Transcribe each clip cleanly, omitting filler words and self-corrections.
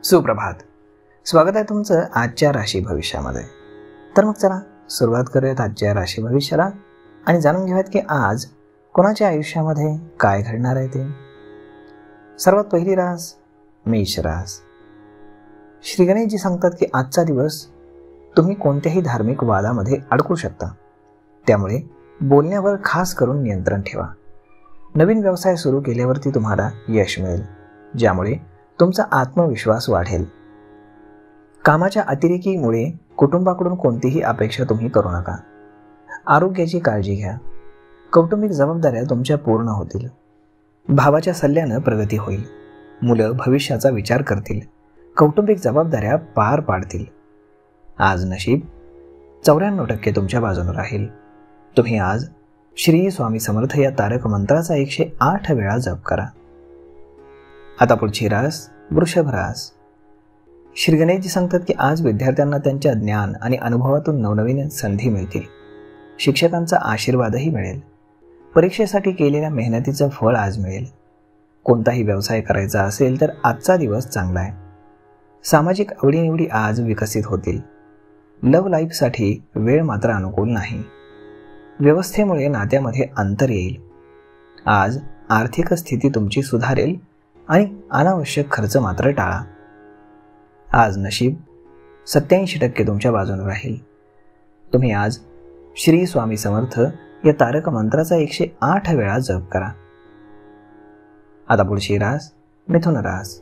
सुप्रभात. स्वागत आहे तुमचं आजच्या राशी भविष्यामध्ये. तर मग चला सुरुवात करूयात आजच्या राशी भविष्याला आणि जाणून घेऊयात की आज कोणाच्या आयुष्यामध्ये काय घडणार आहे ते. सर्वात पहिली रास मेष रास. श्री गणेशजी सांगतात की आजचा दिवस तुम्ही कोणत्याही धार्मिक वादामध्ये अडकू शकता, त्यामुळे बोलण्यावर खास करून नियंत्रण ठेवा. नवीन व्यवसाय सुरू केल्यावरती तुम्हाला यश मिळेल, ज्यामुळे तुमचा आत्मविश्वास वाढेल. कामाच्या अतिरेकीमुळे कुटुंबाकडून कोणतीही अपेक्षा तुम्ही करू नका. आरोग्याची काळजी घ्या. कौटुंबिक जबाबदाऱ्या तुमच्या पूर्ण होतील. भावाच्या सल्ल्यानं प्रगती होईल. मुलं भविष्याचा विचार करतील. कौटुंबिक जबाबदाऱ्या पार पाडतील. आज नशीब 94% तुमच्या बाजूने राहील. तुम्ही आज श्री स्वामी समर्थ या तारक मंत्राचा 108 वेळा जप करा. आता पुढची रास वृषभ रास. श्री गणेशजी सांगतात की आज विद्यार्थ्यांना त्यांच्या ज्ञान आणि अनुभवातून नवनवीन संधी मिळतील. शिक्षकांचा आशीर्वादही मिळेल. परीक्षेसाठी केलेल्या मेहनतीचं फळ आज मिळेल. कोणताही व्यवसाय करायचा असेल तर आजचा दिवस चांगला आहे. सामाजिक आवडीनिवडी आज विकसित होतील. लव्ह लाईफसाठी वेळ मात्र अनुकूल नाही. व्यवस्थेमुळे नात्यामध्ये अंतर येईल. आज आर्थिक स्थिती तुमची सुधारेल आणि अनावश्यक खर्च मात्र टाळा. आज नशीब 87% तुमच्या बाजूने राहील. तुम्ही आज श्री स्वामी समर्थ या तारक मंत्राचा 108 वेळा जप करा. आता पुढची रास मिथुन रास.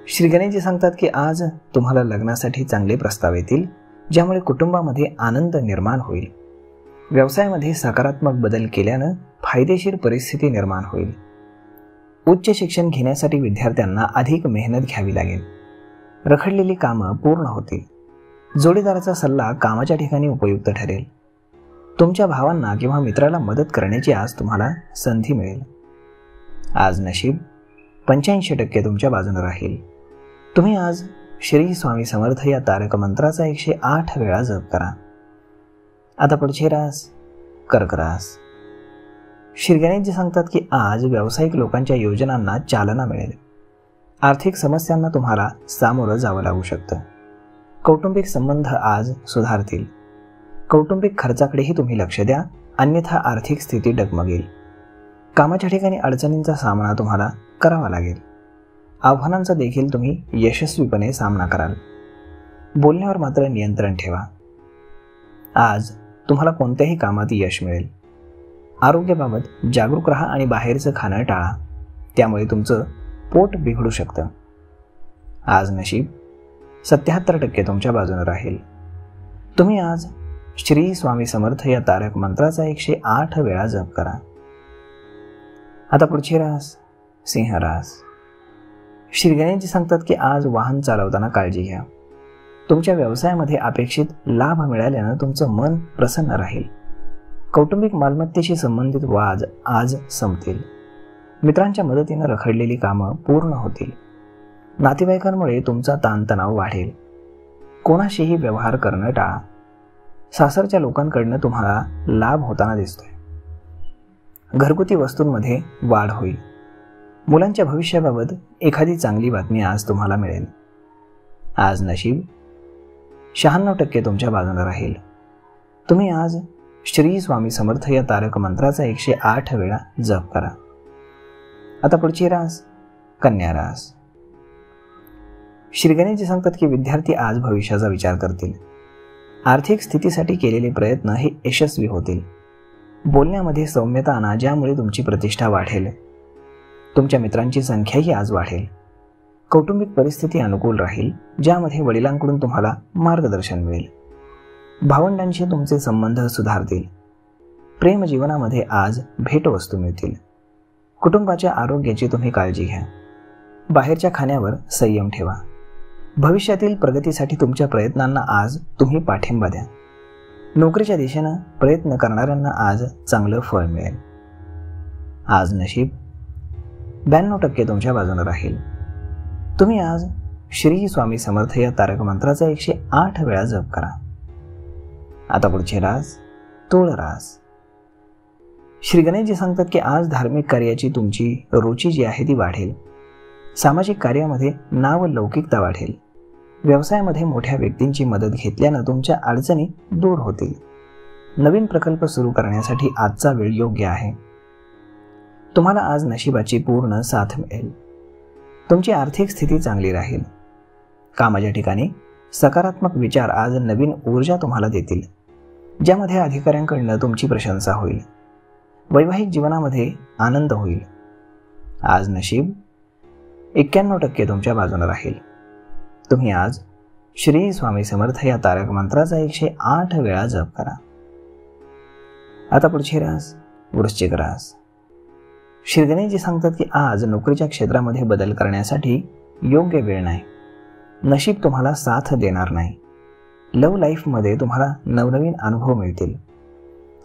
श्री गणेशजी सांगतात की आज तुम्हाला लग्नासाठी चांगले प्रस्ताव येतील, ज्यामुळे कुटुंबामध्ये आनंद निर्माण होईल. व्यवसायामध्ये सकारात्मक बदल केल्यानं फायदेशीर परिस्थिती निर्माण होईल. उच्च शिक्षण घेण्यासाठी विद्यार्थ्यांना अधिक मेहनत घ्यावी लागेल. रखडलेली कामं पूर्ण होतील. जोडीदाराचा सल्ला कामाच्या ठिकाणी उपयुक्त ठरेल. तुमच्या भावांना किंवा मित्राला मदत करण्याची आज तुम्हाला संधी मिळेल. आज नशीब 85% तुमच्या बाजूने राहील. तुम्ही आज श्री स्वामी समर्थ या तारक मंत्राचा 108 वेळा जप करा. आता पुढची रास कर्क रास. श्री गणेशजी सांगतात की आज व्यावसायिक लोकांच्या योजनांना चालना मिळेल. आर्थिक समस्यांना तुम्हाला सामोरं जावं लागू शकतं. कौटुंबिक संबंध आज सुधारतील. कौटुंबिक खर्चाकडेही तुम्ही लक्ष द्या, अन्यथा आर्थिक स्थिती डगमगेल. कामाच्या ठिकाणी अडचणींचा सामना तुम्हाला करावा लागेल. आव्हानांचा देखील तुम्ही यशस्वीपणे सामना कराल. बोलण्यावर मात्र नियंत्रण ठेवा. आज तुम्हाला कोणत्याही कामात यश मिळेल. आरोग्याबाबत जागरूक राहा आणि बाहेरचं खाणं टाळा, त्यामुळे तुमचं पोट बिघडू शकतं. आज नशीब 77% तुमच्या बाजूने राहील. तुम्ही आज श्री स्वामी समर्थ या तारक मंत्राचा 108 वेळा जप करा. आता पुढची रास सिंह रास. श्री गणेशजी सांगतात की आज वाहन चालवताना काळजी घ्या. तुमच्या व्यवसायामध्ये अपेक्षित लाभ मिळाल्यानं तुमचं मन प्रसन्न राहील. कौटुंबिक मालमत्तेशी संबंधित वाद आज संपतील. मित्रांच्या मदतीनं रखडलेली कामं पूर्ण होतील. नातेवाईकांमुळे तुमचा ताणतणाव वाढेल. कोणाशीही व्यवहार करणं टाळा. सासरच्या लोकांकडनं तुम्हाला लाभ होताना दिसतोय. घरगुती वस्तूंमध्ये वाढ होईल. मुलांच्या भविष्याबाबत एखादी चांगली बातमी आज तुम्हाला मिळेल. आज नशीब 96% तुमच्या बाजूने राहील. तुम्ही आज श्री स्वामी समर्थ या तारक मंत्राचा 108 वेळा जप करा. आता पुढची रास कन्या रास. श्री गणेशजी सांगतात की विद्यार्थी आज भविष्याचा विचार करतील. आर्थिक स्थितीसाठी केलेले प्रयत्न हे यशस्वी होतील. बोलण्यामध्ये सौम्यता आणा, ज्यामुळे तुमची प्रतिष्ठा वाढेल. तुमच्या मित्रांची संख्याही आज वाढेल. कौटुंबिक परिस्थिती अनुकूल राहील, ज्यामध्ये वडिलांकडून तुम्हाला मार्गदर्शन मिळेल. भावंडांशी तुमचे संबंध सुधारतील. प्रेम जीवनामध्ये आज भेटवस्तू मिळतील. कुटुंबाच्या आरोग्याची तुम्ही काळजी घ्या. बाहेरच्या खाण्यावर संयम ठेवा. भविष्यातील प्रगतीसाठी तुमच्या प्रयत्नांना आज तुम्ही पाठिंबा द्या. नोकरीच्या दिशेनं प्रयत्न करणाऱ्यांना आज चांगलं फळ मिळेल. आज नशीब 92% तुमच्या बाजूने राहील. तुम्ही आज श्री स्वामी समर्थ या तारक मंत्राचा 108 वेळा जप करा. आता पुढची रास तुळ रास. श्री गणेशजी सांगतात की आज धार्मिक कार्याची तुमची रुची जी आहे ती वाढेल. सामाजिक कार्यामध्ये नाव लौकिकता वाढेल. व्यवसायामध्ये मोठ्या व्यक्तींची मदत घेतल्यानं तुमच्या अडचणी दूर होतील. नवीन प्रकल्प सुरू करण्यासाठी आजचा वेळ योग्य आहे. तुम्हाला आज नशिबाची पूर्ण साथ मिळेल. तुमची आर्थिक स्थिती चांगली राहील. कामाच्या ठिकाणी सकारात्मक विचार आज नवीन ऊर्जा तुम्हाला देतील, ज्यामध्ये अधिकाऱ्यांकडून तुमची प्रशंसा होईल. वैवाहिक जीवनामध्ये आनंद होईल. आज नशीब 91% तुमच्या बाजूने राहील. तुम्ही आज श्री स्वामी समर्थ या तारक मंत्राचा 108 वेळा जप करा. आता पुढची रास वृश्चिक रास. श्री गणेशजी सांगतात की आज नोकरीच्या क्षेत्रामध्ये बदल करण्यासाठी योग्य वेळ नाही. नशीब तुम्हाला साथ देणार नाही. लव्ह लाईफमध्ये तुम्हाला नवनवीन अनुभव मिळतील.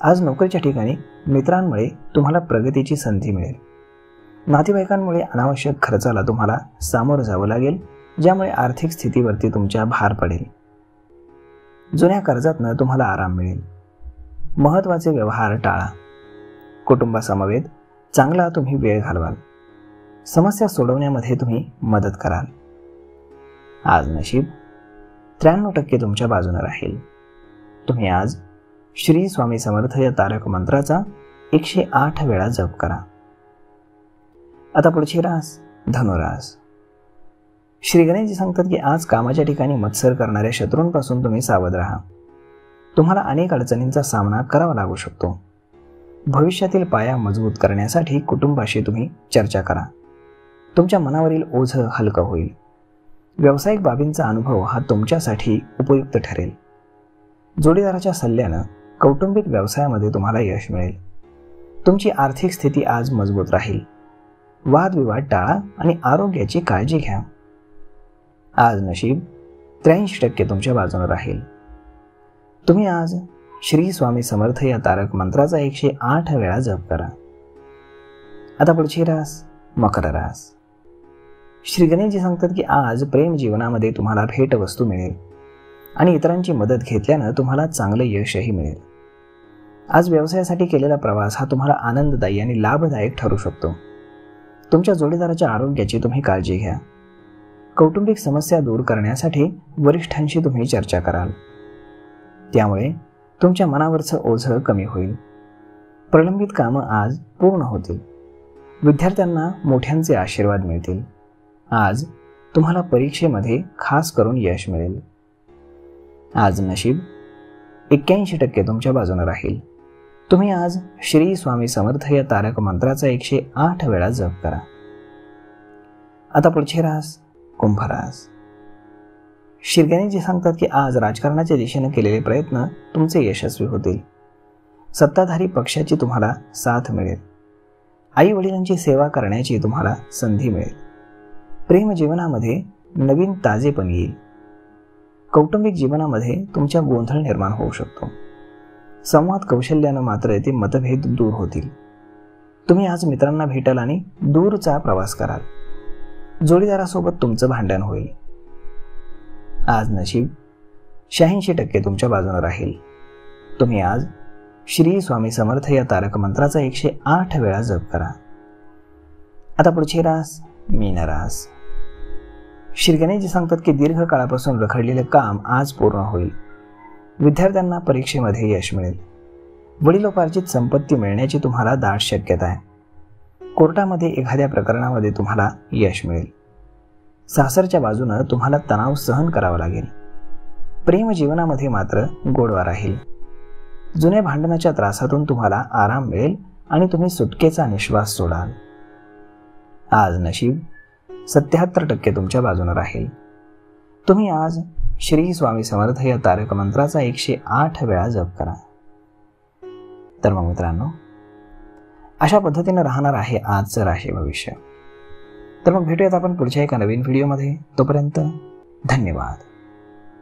आज नोकरीच्या ठिकाणी मित्रांमुळे तुम्हाला प्रगतीची संधी मिळेल. नातेवाईकांमुळे अनावश्यक खर्चाला तुम्हाला सामोरं जावं लागेल, ज्यामुळे आर्थिक स्थितीवरती तुमच्या भार पडेल. जुन्या कर्जातनं तुम्हाला आराम मिळेल. महत्त्वाचे व्यवहार टाळा. कुटुंबासमवेत चांगला तुम्ही वेळ घालवाल. समस्या सोडवण्यामध्ये तुम्ही मदत कराल. आज नशीब 93% तुमच्या बाजूने राहील. तुम्ही आज श्री स्वामी समर्थ या तारक मंत्राचा 108 वेळा जप करा. आता पुढची रास धनुरास. श्री गणेशजी सांगतात की आज कामाच्या ठिकाणी मत्सर करणाऱ्या शत्रूंपासून तुम्ही सावध राहा. तुम्हाला अनेक अडचणींचा सामना करावा लागू शकतो. भविष्यातील पाया मजबूत करण्यासाठी कुटुंबाशी तुम्ही चर्चा करा. तुमच्या मनावरील ओझं हलकं होईल. व्यावसायिक बाबींचा अनुभव हा तुमच्यासाठी उपयुक्त ठरेल. जोडीदाराच्या सल्ल्यानं कौटुंबिक व्यवसायामध्ये तुम्हाला यश मिळेल. तुमची आर्थिक स्थिती आज मजबूत राहील. वादविवाद टाळा आणि आरोग्याची काळजी घ्या. आज नशीब 83% तुमच्या बाजूने राहील. तुम्ही आज श्री स्वामी समर्थ या तारक मंत्राचा 108 वेळा जप करा. आता पुढची रास मकर रास. श्री गणेशजी सांगतात की आज प्रेम जीवनामध्ये तुम्हाला भेटवस्तू मिळेल आणि इतरांची मदत घेतल्यानं तुम्हाला चांगलं यशही मिळेल. आज व्यवसायासाठी केलेला प्रवास हा तुम्हाला आनंददायी आणि लाभदायक ठरू शकतो. तुमच्या जोडीदाराच्या आरोग्याची तुम्ही काळजी घ्या. कौटुंबिक समस्या दूर करण्यासाठी वरिष्ठांशी तुम्ही चर्चा कराल. त्यामुळे तुमच्या मनावरचं ओझं कमी होईल. प्रलंबित कामं आज पूर्ण होतील. विद्यार्थ्यांना मोठ्यांचे आशीर्वाद मिळतील. आज तुम्हाला परीक्षेमध्ये खास करून यश मिळेल. आज नशीब 81% तुमच्या बाजूने राहील. तुम्ही आज श्री स्वामी समर्थ या तारक मंत्राचा 108 वेळा जप करा. आता पुढची रास कुंभ रास. श्री गणेशजी सांगतात की आज राजकारणाच्या दिशेने केलेले प्रयत्न तुमचे यशस्वी होतील. सत्ताधारी पक्षाची तुम्हाला साथ मिळेल. आई वडिलांची सेवा करण्याची तुम्हाला संधी मिळेल. प्रेम जीवनामध्ये नवीन ताजेपण येईल. कौटुंबिक जीवनामध्ये तुमच्या गोंधळ निर्माण होऊ शकतो. संवाद कौशल्यानं मात्र ते मतभेद दूर होतील. तुम्ही आज मित्रांना भेटाल आणि दूरचा प्रवास कराल. जोडीदारासोबत तुमचं भांडण होईल. आज नशीब 86% तुमच्या बाजूने राहील. तुम्ही आज श्री स्वामी समर्थ या तारक मंत्राचा 108 वेळा जप करा. आता पुढची रास मीन रास. श्री गणेशजी सांगतात की दीर्घ काळापासून रखडलेले काम आज पूर्ण होईल. विद्यार्थ्यांना परीक्षेमध्ये यश मिळेल. वडिलोपार्जित संपत्ती मिळण्याची तुम्हाला दाट शक्यता आहे. कोर्टामध्ये एखाद्या प्रकरणामध्ये तुम्हाला यश मिळेल. सासरच्या बाजूनं तुम्हाला तणाव सहन करावा लागेल. प्रेम जीवनामध्ये मात्र गोडवा राहील. जुन्या भांडणाच्या त्रासातून तुम्हाला आराम मिळेल आणि तुम्ही सुटकेचा निश्वास सोडाल. आज नशीब 77% तुमच्या बाजूने राहील. तुम्ही आज श्री स्वामी समर्थ या तारक मंत्राचा 108 वेळा जप करा. तर मग मित्रांनो, अशा पद्धतीने राहणार आहे आजचं राशी भविष्य. तर मग भेटूयात आपण पुढच्या एका नवीन व्हिडिओमध्ये. तोपर्यंत धन्यवाद.